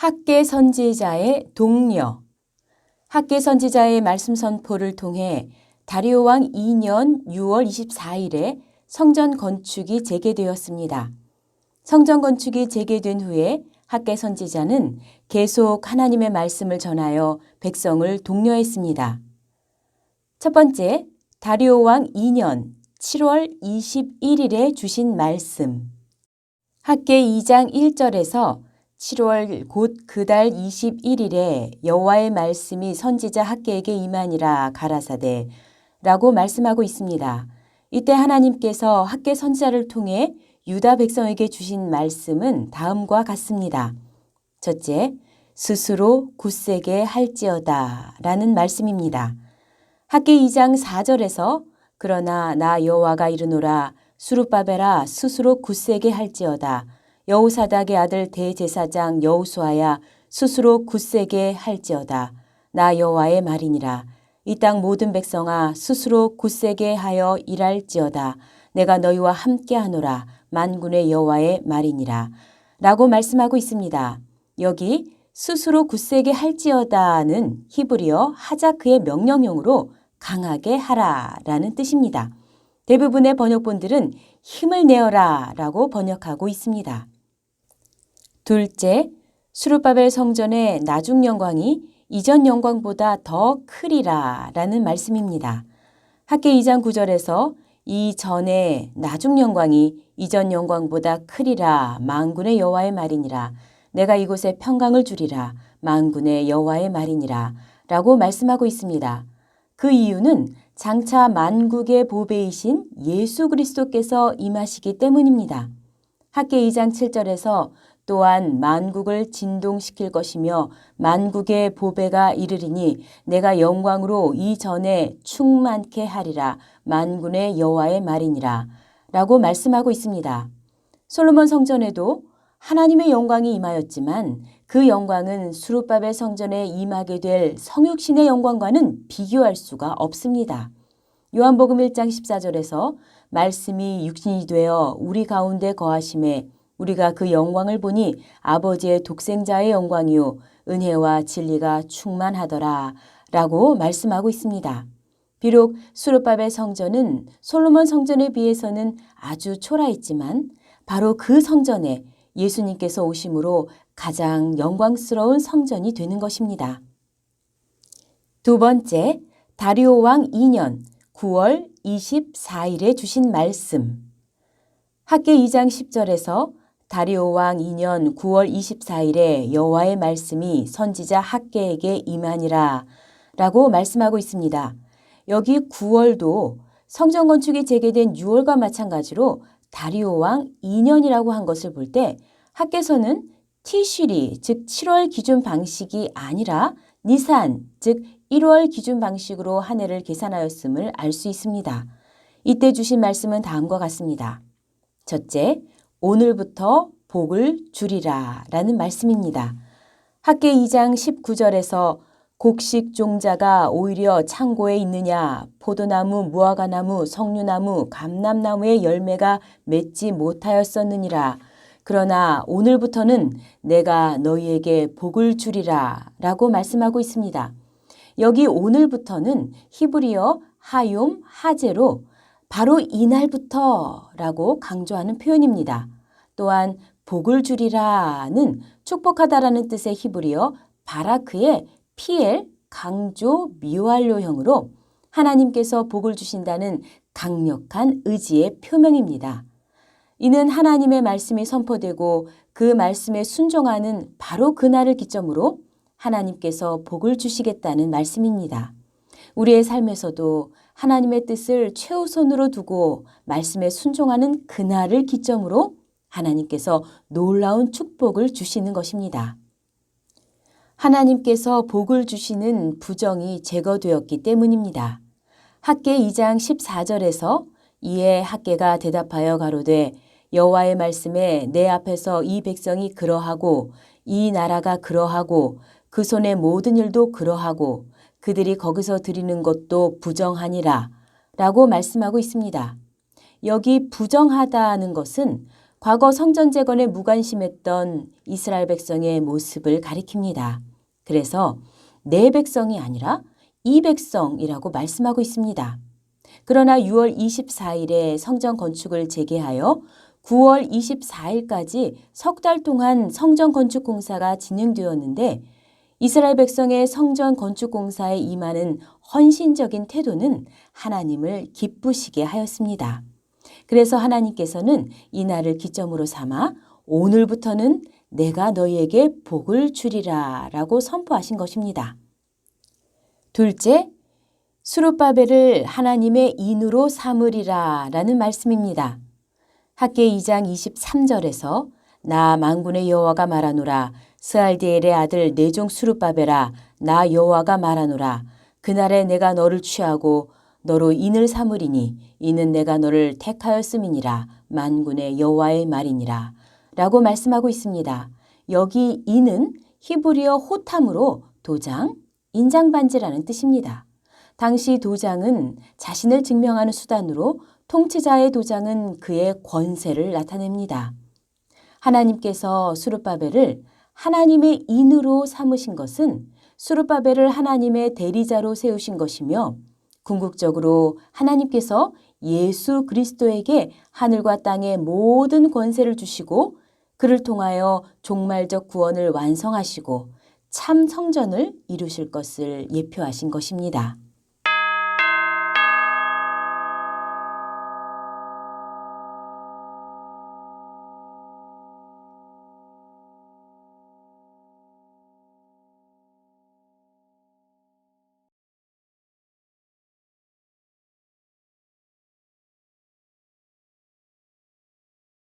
학계 선지자의 독려. 학계 선지자의 말씀 선포를 통해 다리오 왕 2년 6월 24일에 성전 건축이 재개되었습니다. 성전 건축이 재개된 후에 학계 선지자는 계속 하나님의 말씀을 전하여 백성을 독려했습니다. 첫 번째, 다리오 왕 2년 7월 21일에 주신 말씀. 학계 2장 1절에서 7월 곧 그 달 21일에 여호와의 말씀이 선지자 학계에게 임하니라 가라사대 라고 말씀하고 있습니다. 이때 하나님께서 학계 선지자를 통해 유다 백성에게 주신 말씀은 다음과 같습니다. 첫째, 스스로 굳세게 할지어다 라는 말씀입니다. 학계 2장 4절에서 그러나 나 여호와가 이르노라 수룹바벨아 스스로 굳세게 할지어다 여호사닥의 아들 대제사장 여호수아야 스스로 굳세게 할지어다 나 여호와의 말이니라 이 땅 모든 백성아 스스로 굳세게 하여 일할지어다 내가 너희와 함께하노라 만군의 여호와의 말이니라 라고 말씀하고 있습니다. 여기 스스로 굳세게 할지어다는 히브리어 하자크의 명령형으로 강하게 하라 라는 뜻입니다. 대부분의 번역본들은 힘을 내어라 라고 번역하고 있습니다. 둘째, 수룹바벨 성전의 나중 영광이 이전 영광보다 더 크리라 라는 말씀입니다. 학계 2장 9절에서 이전의 나중 영광이 이전 영광보다 크리라 만군의 여호와의 말이니라 내가 이곳에 평강을 주리라 만군의 여호와의 말이니라 라고 말씀하고 있습니다. 그 이유는 장차 만국의 보배이신 예수 그리스도께서 임하시기 때문입니다. 학계 2장 7절에서 또한 만국을 진동시킬 것이며 만국의 보배가 이르리니 내가 영광으로 이전에 충만케 하리라 만군의 여호와의 말이니라 라고 말씀하고 있습니다. 솔로몬 성전에도 하나님의 영광이 임하였지만 그 영광은 수룹바벨 성전에 임하게 될 성육신의 영광과는 비교할 수가 없습니다. 요한복음 1장 14절에서 말씀이 육신이 되어 우리 가운데 거하심에 우리가 그 영광을 보니 아버지의 독생자의 영광이요 은혜와 진리가 충만하더라 라고 말씀하고 있습니다. 비록 수룹바벨 성전은 솔로몬 성전에 비해서는 아주 초라했지만 바로 그 성전에 예수님께서 오심으로 가장 영광스러운 성전이 되는 것입니다. 두 번째, 다리오 왕 2년 9월 24일에 주신 말씀. 학계 2장 10절에서 다리오 왕 2년 9월 24일에 여호와의 말씀이 선지자 학계에게 임하니라 라고 말씀하고 있습니다. 여기 9월도 성전 건축이 재개된 6월과 마찬가지로 다리오 왕 2년이라고 한 것을 볼 때 학계서는 티쉬리 즉 7월 기준 방식이 아니라 니산 즉 1월 기준 방식으로 한 해를 계산하였음을 알 수 있습니다. 이때 주신 말씀은 다음과 같습니다. 첫째, 오늘부터 복을 주리라 라는 말씀입니다. 학계 2장 19절에서 곡식 종자가 오히려 창고에 있느냐 포도나무, 무화과나무, 석류나무, 감람나무의 열매가 맺지 못하였었느니라. 그러나 오늘부터는 내가 너희에게 복을 주리라 라고 말씀하고 있습니다. 여기 오늘부터는 히브리어 하욤, 하제로 바로 이날부터 라고 강조하는 표현입니다. 또한 복을 주리라는 축복하다라는 뜻의 히브리어 바라크의 피엘 강조 미완료형으로 하나님께서 복을 주신다는 강력한 의지의 표명입니다. 이는 하나님의 말씀이 선포되고 그 말씀에 순종하는 바로 그날을 기점으로 하나님께서 복을 주시겠다는 말씀입니다. 우리의 삶에서도 하나님의 뜻을 최우선으로 두고 말씀에 순종하는 그날을 기점으로 하나님께서 놀라운 축복을 주시는 것입니다. 하나님께서 복을 주시는 부정이 제거되었기 때문입니다. 학계 2장 14절에서 이에 학계가 대답하여 가로되 여호와의 말씀에 내 앞에서 이 백성이 그러하고 이 나라가 그러하고 그 손의 모든 일도 그러하고 그들이 거기서 드리는 것도 부정하니라 라고 말씀하고 있습니다. 여기 부정하다는 것은 과거 성전 재건에 무관심했던 이스라엘 백성의 모습을 가리킵니다. 그래서 내 백성이 아니라 이 백성이라고 말씀하고 있습니다. 그러나 6월 24일에 성전 건축을 재개하여 9월 24일까지 석 달 동안 성전 건축 공사가 진행되었는데 이스라엘 백성의 성전 건축 공사에 임하는 헌신적인 태도는 하나님을 기쁘시게 하였습니다. 그래서 하나님께서는 이 날을 기점으로 삼아 오늘부터는 내가 너희에게 복을 주리라 라고 선포하신 것입니다. 둘째, 스룹바벨을 하나님의 인으로 삼으리라 라는 말씀입니다. 학개 2장 23절에서 나 만군의 여호와가 말하노라 스알디엘의 아들 내 종 스룹바벨아 나 여호와가 말하노라 그날에 내가 너를 취하고 너로 인을 삼으리니 이는 내가 너를 택하였음이니라 만군의 여호와의 말이니라 라고 말씀하고 있습니다. 여기 인은 히브리어 호탐으로 도장, 인장반지라는 뜻입니다. 당시 도장은 자신을 증명하는 수단으로 통치자의 도장은 그의 권세를 나타냅니다. 하나님께서 스룹바벨을 하나님의 인으로 삼으신 것은 스룹바벨을 하나님의 대리자로 세우신 것이며 궁극적으로 하나님께서 예수 그리스도에게 하늘과 땅의 모든 권세를 주시고 그를 통하여 종말적 구원을 완성하시고 참 성전을 이루실 것을 예표하신 것입니다.